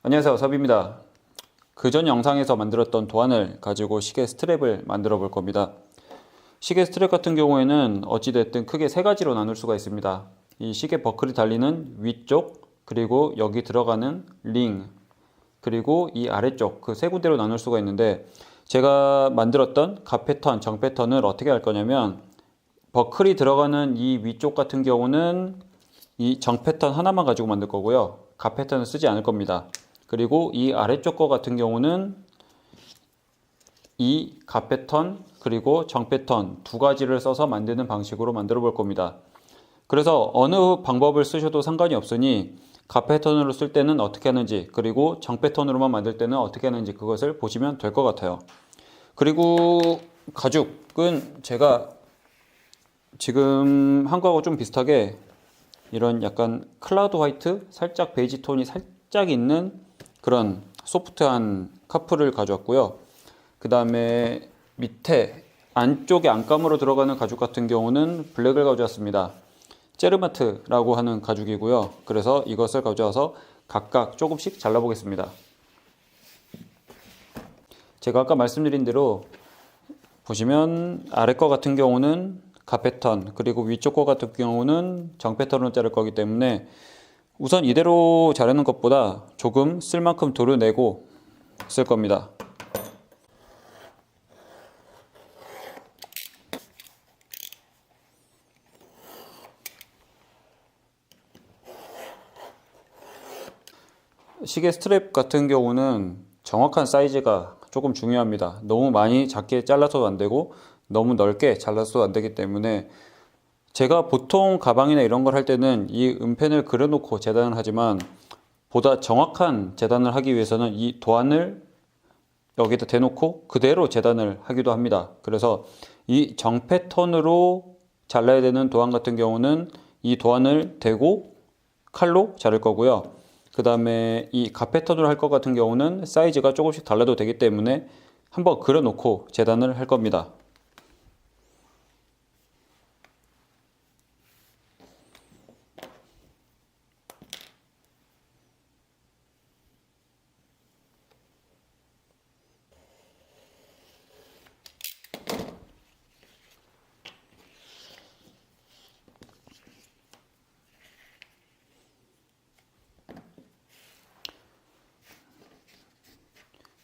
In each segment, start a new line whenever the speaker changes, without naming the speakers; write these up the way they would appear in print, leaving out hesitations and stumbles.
안녕하세요, 섭입니다. 그전 영상에서 만들었던 도안을 가지고 시계 스트랩을 만들어 볼 겁니다. 시계 스트랩 같은 경우에는 어찌됐든 크게 세 가지로 나눌 수가 있습니다. 이 시계 버클이 달리는 위쪽, 그리고 여기 들어가는 링, 그리고 이 아래쪽 그 세 군데로 나눌 수가 있는데, 제가 만들었던 가 패턴, 정 패턴을 어떻게 할 거냐면, 버클이 들어가는 이 위쪽 같은 경우는 이 정 패턴 하나만 가지고 만들 거고요. 가 패턴을 쓰지 않을 겁니다. 그리고 이 아래쪽 거 같은 경우는 이 가 패턴 그리고 정 패턴 두 가지를 써서 만드는 방식으로 만들어 볼 겁니다. 그래서 어느 방법을 쓰셔도 상관이 없으니 가 패턴으로 쓸 때는 어떻게 하는지, 그리고 정 패턴으로만 만들 때는 어떻게 하는지 그것을 보시면 될 것 같아요. 그리고 가죽은 제가 지금 한 거하고 좀 비슷하게 이런 약간 클라우드 화이트, 살짝 베이지 톤이 살짝 있는 그런 소프트한 카프를 가져왔고요. 그 다음에 밑에 안쪽에 안감으로 들어가는 가죽 같은 경우는 블랙을 가져왔습니다. 제르마트라고 하는 가죽이고요. 그래서 이것을 가져와서 각각 조금씩 잘라보겠습니다. 제가 아까 말씀드린 대로 보시면 아래 거 같은 경우는 가 패턴, 그리고 위쪽 거 같은 경우는 정 패턴으로 자를 거기 때문에 우선 이대로 자르는 것보다 조금 쓸 만큼 도려내고 쓸 겁니다. 시계 스트랩 같은 경우는 정확한 사이즈가 조금 중요합니다. 너무 많이 작게 잘라서도 안 되고 너무 넓게 잘라서도 안 되기 때문에, 제가 보통 가방이나 이런 걸 할 때는 이 은펜을 그려놓고 재단을 하지만, 보다 정확한 재단을 하기 위해서는 이 도안을 여기다 대놓고 그대로 재단을 하기도 합니다. 그래서 이 정 패턴으로 잘라야 되는 도안 같은 경우는 이 도안을 대고 칼로 자를 거고요. 그 다음에 이 가 패턴으로 할 것 같은 경우는 사이즈가 조금씩 달라도 되기 때문에 한번 그려놓고 재단을 할 겁니다.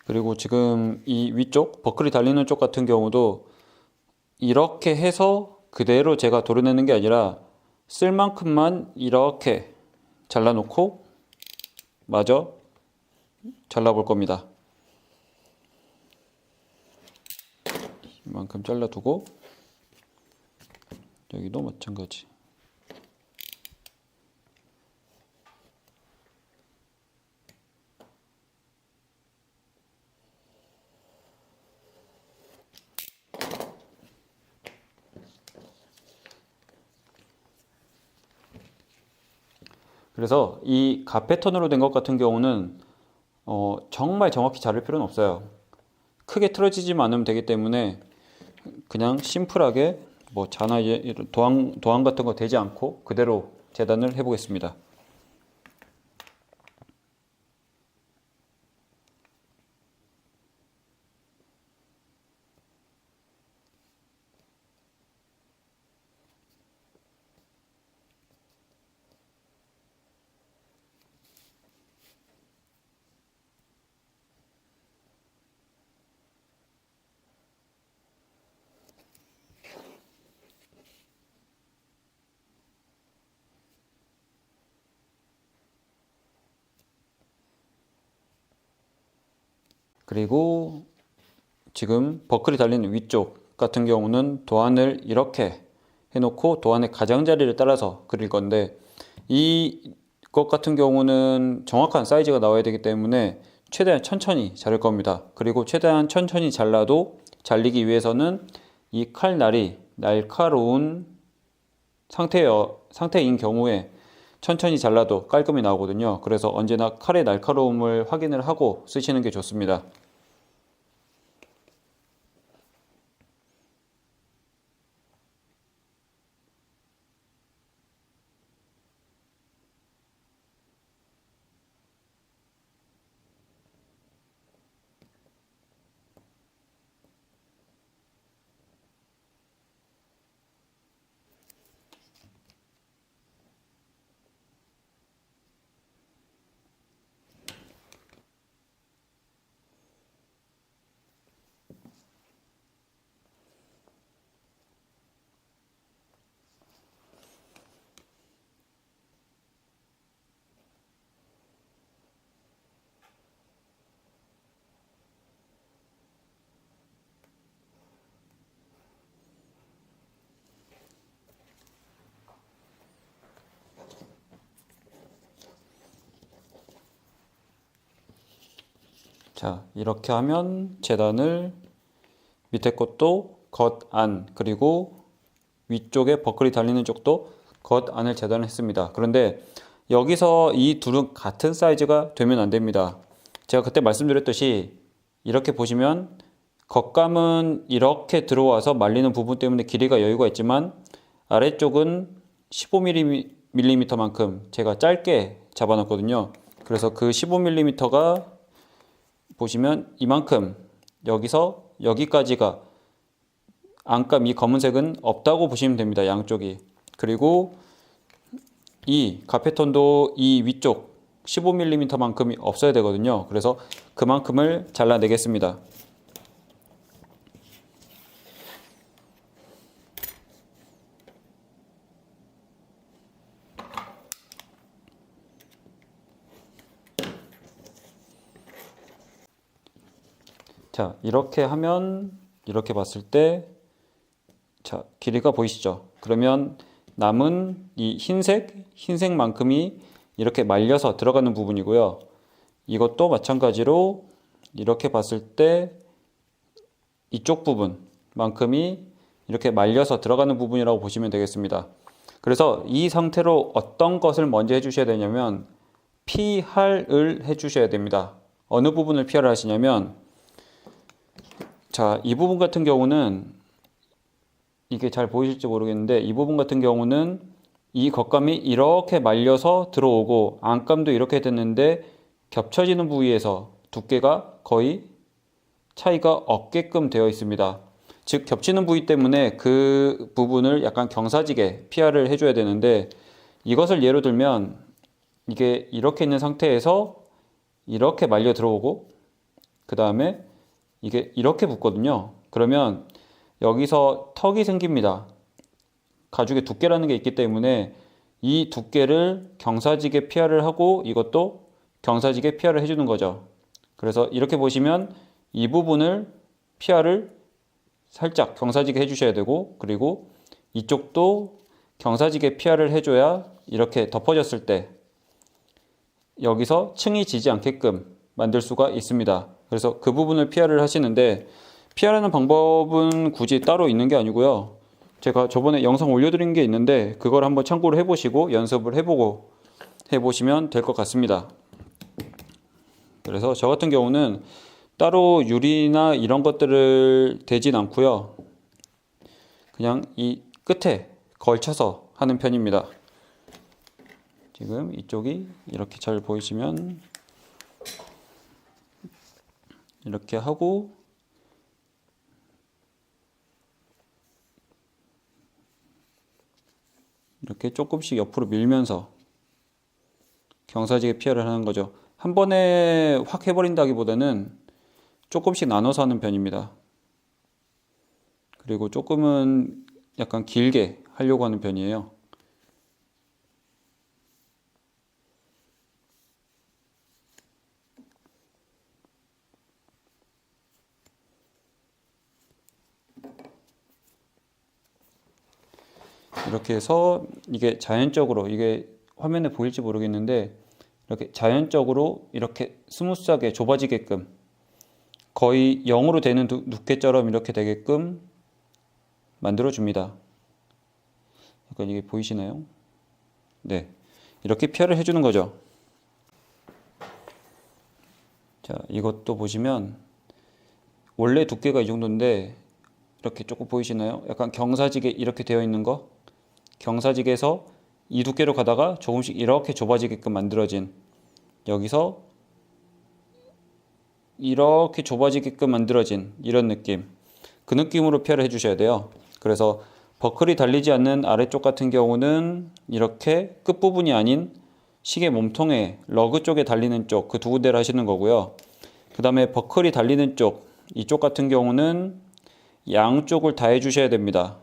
그리고 지금 이 위쪽 버클이 달리는 쪽 같은 경우도 이렇게 해서 그대로 제가 도려내는 게 아니라 쓸 만큼만 이렇게 잘라놓고 마저 잘라볼 겁니다. 이만큼 잘라두고 여기도 마찬가지. 그래서 이 가 패턴으로 된 것 같은 경우는 정말 정확히 자를 필요는 없어요. 크게 틀어지지만 않으면 되기 때문에 그냥 심플하게 뭐 자나 이런 도안 같은 거 되지 않고 그대로 재단을 해보겠습니다. 그리고 지금 버클이 달린 위쪽 같은 경우는 도안을 이렇게 해놓고 도안의 가장자리를 따라서 그릴 건데, 이것 같은 경우는 정확한 사이즈가 나와야 되기 때문에 최대한 천천히 자를 겁니다. 그리고 최대한 천천히 잘라도 잘리기 위해서는 이 칼날이 날카로운 상태인 경우에 천천히 잘라도 깔끔히 나오거든요. 그래서 언제나 칼의 날카로움을 확인을 하고 쓰시는 게 좋습니다. 자, 이렇게 하면 재단을 밑에 것도 겉안 그리고 위쪽에 버클이 달리는 쪽도 겉안을 재단을 했습니다. 그런데 여기서 이 둘은 같은 사이즈가 되면 안 됩니다. 제가 그때 말씀드렸듯이 이렇게 보시면 겉감은 이렇게 들어와서 말리는 부분 때문에 길이가 여유가 있지만 아래쪽은 15mm만큼 제가 짧게 잡아놨거든요. 그래서 그 15mm가 보시면 이만큼 여기서 여기까지가 안감 이 검은색은 없다고 보시면 됩니다. 양쪽이. 그리고 이 가페톤도 이 위쪽 15mm만큼이 없어야 되거든요. 그래서 그만큼을 잘라내겠습니다. 자, 이렇게 하면 이렇게 봤을 때 자, 길이가 보이시죠? 그러면 남은 이 흰색만큼이 이렇게 말려서 들어가는 부분이고요. 이것도 마찬가지로 이렇게 봤을 때 이쪽 부분만큼이 이렇게 말려서 들어가는 부분이라고 보시면 되겠습니다. 그래서 이 상태로 어떤 것을 먼저 해주셔야 되냐면 피할을 해주셔야 됩니다. 어느 부분을 피할을 하시냐면 자, 이 부분 같은 경우는 이게 잘 보이실지 모르겠는데 이 부분 같은 경우는 이 겉감이 이렇게 말려서 들어오고 안감도 이렇게 됐는데 겹쳐지는 부위에서 두께가 거의 차이가 없게끔 되어 있습니다. 즉 겹치는 부위 때문에 그 부분을 약간 경사지게 피할을 해줘야 되는데 이것을 예로 들면 이게 이렇게 있는 상태에서 이렇게 말려 들어오고 그 다음에 이게 이렇게 붙거든요. 그러면 여기서 턱이 생깁니다. 가죽의 두께라는 게 있기 때문에 이 두께를 경사지게 피할을 하고 이것도 경사지게 피할을 해주는 거죠. 그래서 이렇게 보시면 이 부분을 피할을 살짝 경사지게 해주셔야 되고 그리고 이쪽도 경사지게 피할을 해줘야 이렇게 덮어졌을 때 여기서 층이 지지 않게끔 만들 수가 있습니다. 그래서 그 부분을 피할을 하시는데 피하려는 방법은 굳이 따로 있는 게 아니고요. 제가 저번에 영상 올려드린 게 있는데 그걸 한번 참고를 해보시고 연습을 해보시면 될 것 같습니다. 그래서 저 같은 경우는 따로 유리나 이런 것들을 대진 않고요. 그냥 이 끝에 걸쳐서 하는 편입니다. 지금 이쪽이 이렇게 잘 보이시면 이렇게 하고 이렇게 조금씩 옆으로 밀면서 경사지게 피할을 하는 거죠. 한 번에 확 해버린다기보다는 조금씩 나눠서 하는 편입니다. 그리고 조금은 약간 길게 하려고 하는 편이에요. 이렇게 해서 이게 자연적으로 이게 화면에 보일지 모르겠는데 이렇게 자연적으로 이렇게 스무스하게 좁아지게끔 거의 0으로 되는 두께처럼 이렇게 되게끔 만들어 줍니다. 약간 이게 보이시나요? 네, 이렇게 피할을 해주는 거죠. 자, 이것도 보시면 원래 두께가 이 정도인데 이렇게 조금 보이시나요? 약간 경사지게 이렇게 되어 있는 거, 경사지게에서 이 두께로 가다가 조금씩 이렇게 좁아지게끔 만들어진, 여기서 이렇게 좁아지게끔 만들어진 이런 느낌, 그 느낌으로 피할을 해주셔야 돼요. 그래서 버클이 달리지 않는 아래쪽 같은 경우는 이렇게 끝부분이 아닌 시계 몸통에 러그 쪽에 달리는 쪽, 그 두 군데를 하시는 거고요. 그 다음에 버클이 달리는 쪽, 이쪽 같은 경우는 양쪽을 다 해주셔야 됩니다.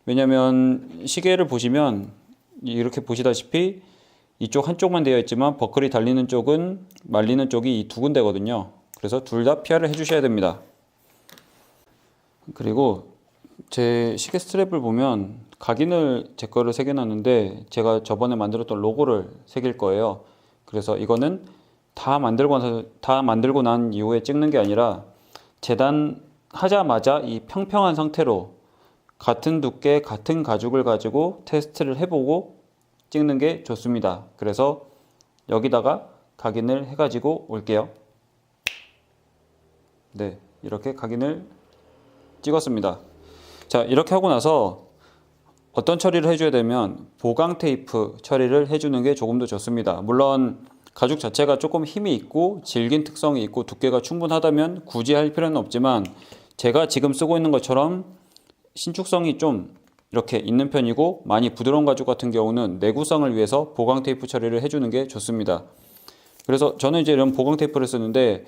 왜냐면 시계를 보시면 이렇게 보시다시피 이쪽 한쪽만 되어 있지만 버클이 달리는 쪽은 말리는 쪽이 이 두 군데거든요. 그래서 둘 다 피할을 해주셔야 됩니다. 그리고 제 시계 스트랩을 보면 각인을 제 거를 새겨놨는데 제가 저번에 만들었던 로고를 새길 거예요. 그래서 이거는 다 만들고 난 이후에 찍는 게 아니라 재단하자마자 이 평평한 상태로 같은 두께, 같은 가죽을 가지고 테스트를 해보고 찍는 게 좋습니다. 그래서 여기다가 각인을 해가지고 올게요. 네, 이렇게 각인을 찍었습니다. 자, 이렇게 하고 나서 어떤 처리를 해줘야 되면 보강 테이프 처리를 해주는 게 조금 더 좋습니다. 물론 가죽 자체가 조금 힘이 있고 질긴 특성이 있고 두께가 충분하다면 굳이 할 필요는 없지만 제가 지금 쓰고 있는 것처럼 신축성이 좀 이렇게 있는 편이고 많이 부드러운 가죽 같은 경우는 내구성을 위해서 보강 테이프 처리를 해주는 게 좋습니다. 그래서 저는 이제 이런 보강 테이프를 쓰는데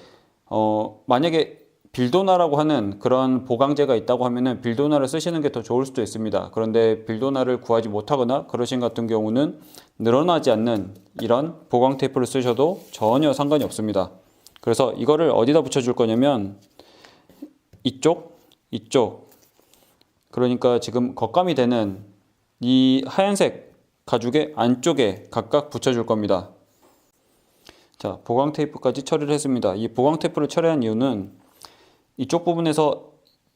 만약에 빌도나라고 하는 그런 보강제가 있다고 하면은 빌도나를 쓰시는 게 더 좋을 수도 있습니다. 그런데 빌도나를 구하지 못하거나 그러신 같은 경우는 늘어나지 않는 이런 보강 테이프를 쓰셔도 전혀 상관이 없습니다. 그래서 이거를 어디다 붙여줄 거냐면 이쪽, 그러니까 지금 겉감이 되는 이 하얀색 가죽의 안쪽에 각각 붙여줄 겁니다. 자, 보강 테이프까지 처리를 했습니다. 이 보강 테이프를 처리한 이유는 이쪽 부분에서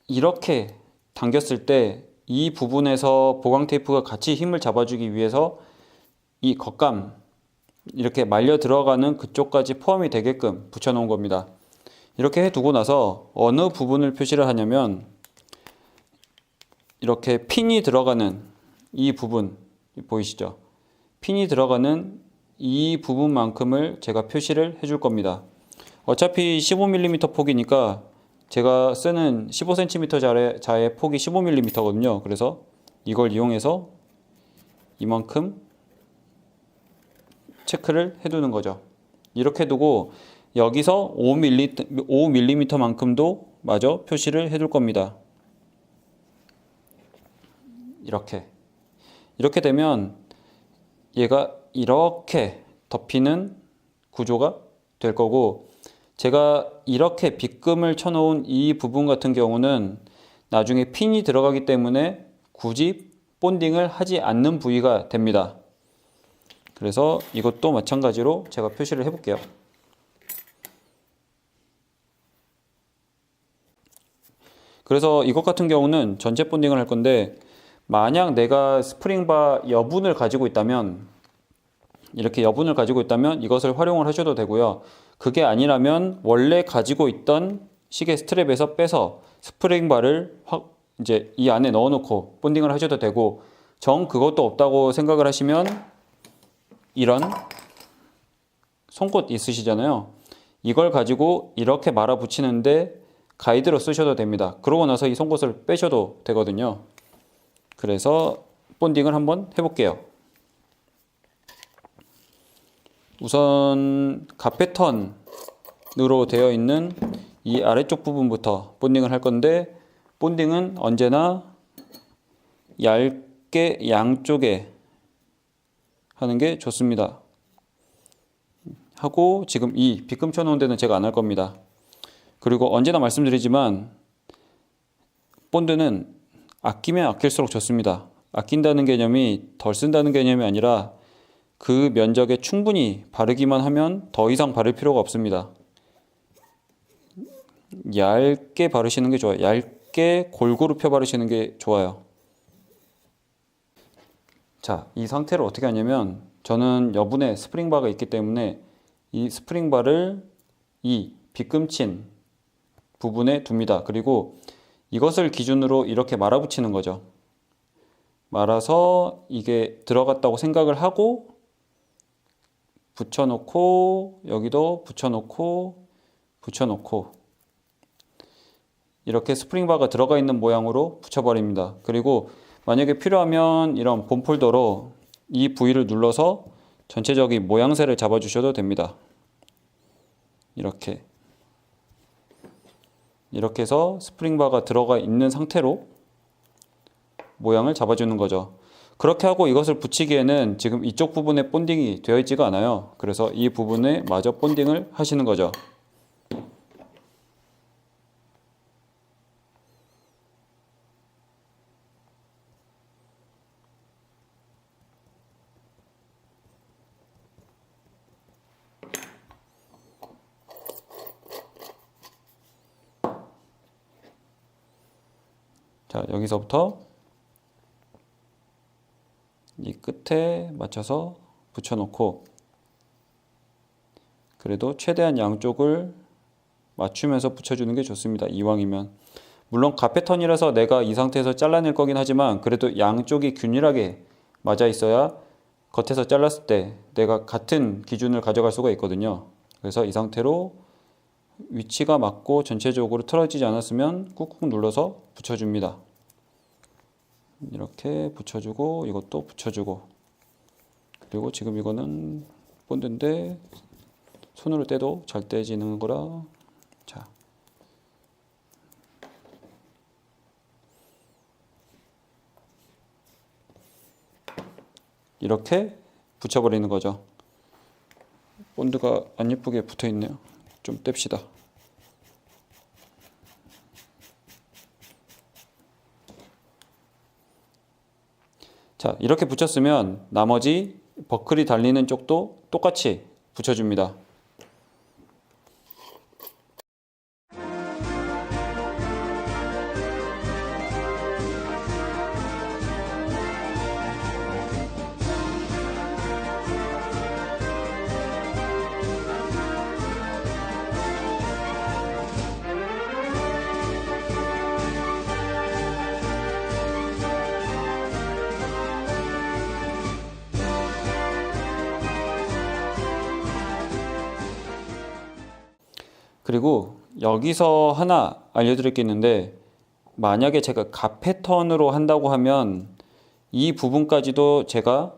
이렇게 당겼을 때 이 부분에서 보강 테이프가 같이 힘을 잡아주기 위해서 이 겉감 이렇게 말려 들어가는 그쪽까지 포함이 되게끔 붙여 놓은 겁니다. 이렇게 해두고 나서 어느 부분을 표시를 하냐면 이렇게 핀이 들어가는 이 부분 보이시죠? 핀이 들어가는 이 부분만큼을 제가 표시를 해줄 겁니다. 어차피 15mm 폭이니까 제가 쓰는 15cm 자의 폭이 15mm거든요. 그래서 이걸 이용해서 이만큼 체크를 해두는 거죠. 이렇게 두고 여기서 5mm만큼도 마저 표시를 해둘 겁니다. 이렇게 되면 얘가 이렇게 덮이는 구조가 될 거고 제가 이렇게 빗금을 쳐놓은 이 부분 같은 경우는 나중에 핀이 들어가기 때문에 굳이 본딩을 하지 않는 부위가 됩니다. 그래서 이것도 마찬가지로 제가 표시를 해볼게요. 그래서 이것 같은 경우는 전체 본딩을 할 건데 만약 내가 스프링바 여분을 가지고 있다면 이렇게 여분을 가지고 있다면 이것을 활용을 하셔도 되고요. 그게 아니라면 원래 가지고 있던 시계 스트랩에서 빼서 스프링바를 이제 이 안에 넣어놓고 본딩을 하셔도 되고 정 그것도 없다고 생각을 하시면 이런 송곳 있으시잖아요. 이걸 가지고 이렇게 말아 붙이는데 가이드로 쓰셔도 됩니다. 그러고 나서 이 송곳을 빼셔도 되거든요. 그래서 본딩을 한번 해볼게요. 우선 가패턴으로 되어 있는 이 아래쪽 부분부터 본딩을 할 건데 본딩은 언제나 얇게 양쪽에 하는 게 좋습니다. 하고 지금 이 빗금 쳐놓은 데는 제가 안 할 겁니다. 그리고 언제나 말씀드리지만 본드는 아끼면 아낄수록 좋습니다. 아낀다는 개념이 덜 쓴다는 개념이 아니라 그 면적에 충분히 바르기만 하면 더 이상 바를 필요가 없습니다. 얇게 바르시는 게 좋아요. 얇게 골고루 펴 바르시는 게 좋아요. 자, 이 상태를 어떻게 하냐면 저는 여분에 스프링바가 있기 때문에 이 스프링바를 이 빗금친 부분에 둡니다. 그리고 이것을 기준으로 이렇게 말아붙이는 거죠. 말아서 이게 들어갔다고 생각을 하고 붙여놓고 여기도 붙여놓고 이렇게 스프링바가 들어가 있는 모양으로 붙여버립니다. 그리고 만약에 필요하면 이런 봄폴더로 이 부위를 눌러서 전체적인 모양새를 잡아주셔도 됩니다. 이렇게 해서 스프링바가 들어가 있는 상태로 모양을 잡아주는 거죠. 그렇게 하고 이것을 붙이기에는 지금 이쪽 부분에 본딩이 되어 있지가 않아요. 그래서 이 부분에 마저 본딩을 하시는 거죠. 자, 여기서부터 이 끝에 맞춰서 붙여놓고, 그래도 최대한 양쪽을 맞추면서 붙여주는 게 좋습니다. 이왕이면. 물론 가 패턴이라서 내가 이 상태에서 잘라낼 거긴 하지만 그래도 양쪽이 균일하게 맞아 있어야 겉에서 잘랐을 때 내가 같은 기준을 가져갈 수가 있거든요. 그래서 이 상태로 위치가 맞고 전체적으로 틀어지지 않았으면 꾹꾹 눌러서 붙여줍니다. 이렇게 붙여주고 이것도 붙여주고, 그리고 지금 이거는 본드인데 손으로 떼도 잘 떼지는 거라. 자, 이렇게 붙여버리는 거죠. 본드가 안 예쁘게 붙어 있네요. 좀 뗍시다. 자, 이렇게 붙였으면 나머지 버클이 달리는 쪽도 똑같이 붙여줍니다. 그리고 여기서 하나 알려드릴 게 있는데, 만약에 제가 가 패턴으로 한다고 하면 이 부분까지도 제가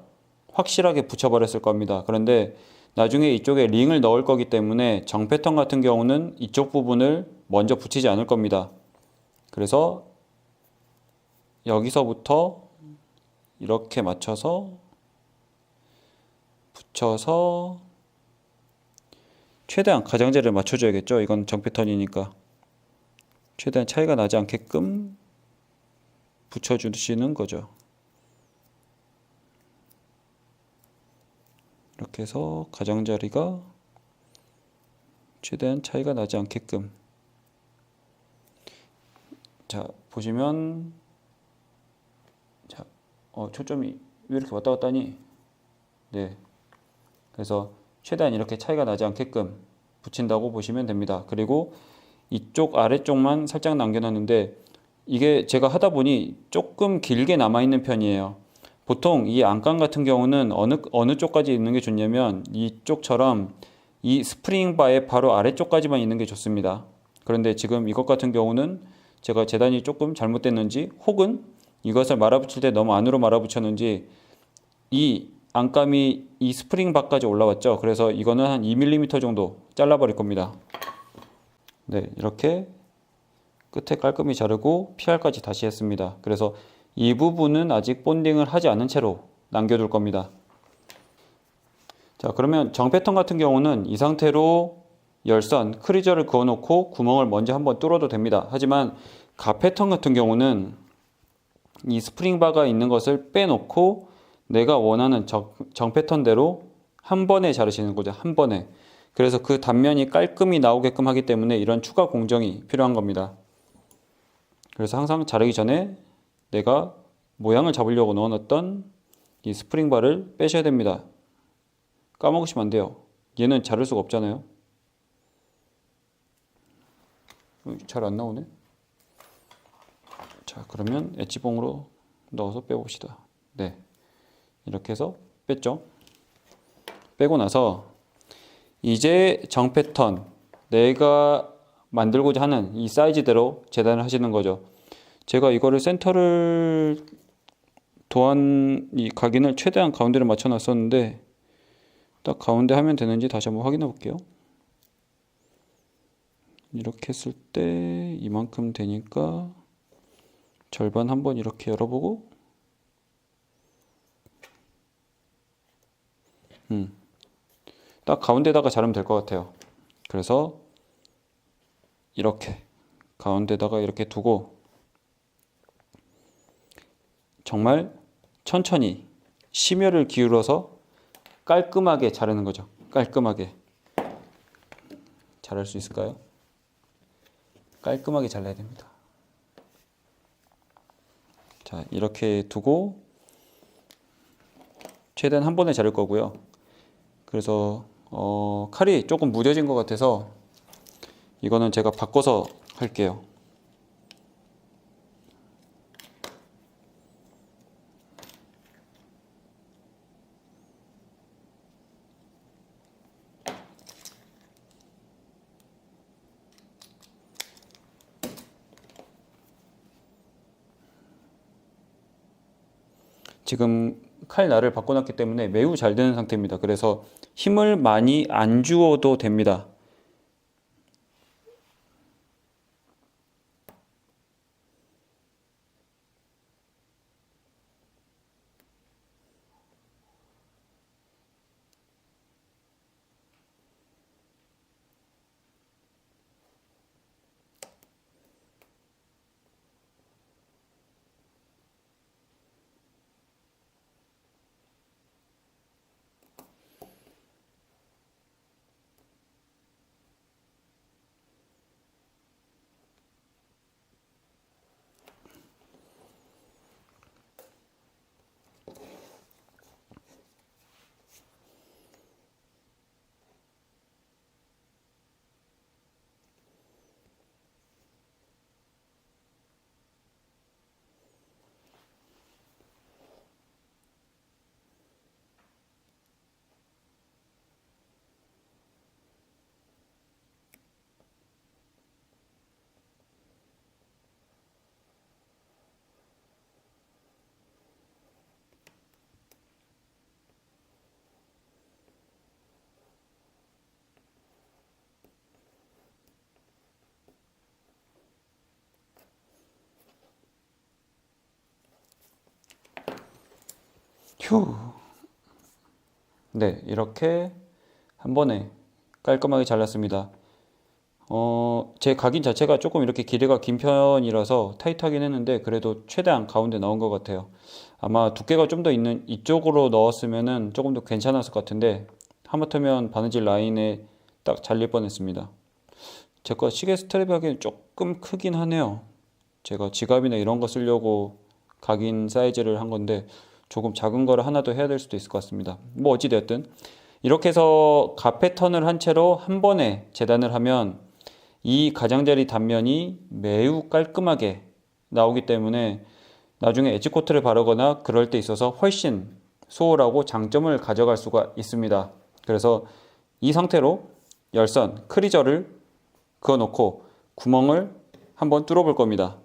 확실하게 붙여버렸을 겁니다. 그런데 나중에 이쪽에 링을 넣을 거기 때문에 정 패턴 같은 경우는 이쪽 부분을 먼저 붙이지 않을 겁니다. 그래서 여기서부터 이렇게 맞춰서 붙여서 최대한 가장자리를 맞춰줘야겠죠. 이건 정 패턴이니까 최대한 차이가 나지 않게끔 붙여주시는 거죠. 이렇게 해서 가장자리가 최대한 차이가 나지 않게끔. 자, 보시면, 자, 초점이 왜 이렇게 왔다 갔다 하니? 네, 그래서 최대한 이렇게 차이가 나지 않게끔 붙인다고 보시면 됩니다. 그리고 이쪽 아래쪽만 살짝 남겨놨는데, 이게 제가 하다 보니 조금 길게 남아있는 편이에요. 보통 이 안감 같은 경우는 어느 쪽까지 있는 게 좋냐면 이쪽처럼 이 스프링 바의 바로 아래쪽까지만 있는 게 좋습니다. 그런데 지금 이것 같은 경우는 제가 재단이 조금 잘못됐는지, 혹은 이것을 말아붙일 때 너무 안으로 말아붙였는지 이 안감이 이 스프링 바까지 올라왔죠. 그래서 이거는 한 2mm 정도 잘라버릴 겁니다. 네, 이렇게 끝에 깔끔히 자르고 PR까지 다시 했습니다. 그래서 이 부분은 아직 본딩을 하지 않은 채로 남겨둘 겁니다. 자, 그러면 정 패턴 같은 경우는 이 상태로 열선, 크리저를 그어놓고 구멍을 먼저 한번 뚫어도 됩니다. 하지만 가 패턴 같은 경우는 이 스프링 바가 있는 것을 빼놓고 내가 원하는 정 패턴대로 한 번에 자르시는 거죠. 한 번에. 그래서 그 단면이 깔끔히 나오게끔 하기 때문에 이런 추가 공정이 필요한 겁니다. 그래서 항상 자르기 전에 내가 모양을 잡으려고 넣어놨던 이 스프링 바를 빼셔야 됩니다. 까먹으시면 안 돼요. 얘는 자를 수가 없잖아요. 잘 안 나오네. 자, 그러면 엣지봉으로 넣어서 빼봅시다. 네, 이렇게 해서 뺐죠. 빼고 나서 이제 정 패턴, 내가 만들고자 하는 이 사이즈대로 재단을 하시는 거죠. 제가 이거를 센터를 도안 이 각인을 최대한 가운데를 맞춰 놨었는데 딱 가운데 하면 되는지 다시 한번 확인해 볼게요. 이렇게 했을 때 이만큼 되니까 절반 한번 이렇게 열어보고, 딱 가운데다가 자르면 될 것 같아요. 그래서 이렇게 가운데다가 이렇게 두고 정말 천천히 심혈을 기울여서 깔끔하게 자르는 거죠. 깔끔하게. 자를 수 있을까요? 깔끔하게 잘라야 됩니다. 자, 이렇게 두고 최대한 한 번에 자를 거고요. 그래서 칼이 조금 무뎌진 것 같아서 이거는 제가 바꿔서 할게요. 지금 칼 날을 바꿔놨기 때문에 매우 잘 되는 상태입니다. 그래서 힘을 많이 안 주어도 됩니다. 휴. 네, 이렇게 한 번에 깔끔하게 잘랐습니다. 제 각인 자체가 조금 이렇게 길이가 긴 편이라서 타이트하긴 했는데 그래도 최대한 가운데 넣은 것 같아요. 아마 두께가 좀 더 있는 이쪽으로 넣었으면은 조금 더 괜찮았을 것 같은데 하마터면 바느질 라인에 딱 잘릴 뻔했습니다. 제 거 시계 스트랩이 하기엔 조금 크긴 하네요. 제가 지갑이나 이런 거 쓰려고 각인 사이즈를 한 건데 조금 작은 거를 하나 더 해야 될 수도 있을 것 같습니다. 뭐 어찌되었든 이렇게 해서 가 패턴을 한 채로 한 번에 재단을 하면 이 가장자리 단면이 매우 깔끔하게 나오기 때문에 나중에 엣지 코트를 바르거나 그럴 때 있어서 훨씬 수월하고 장점을 가져갈 수가 있습니다. 그래서 이 상태로 열선 크리저를 그어 놓고 구멍을 한번 뚫어 볼 겁니다.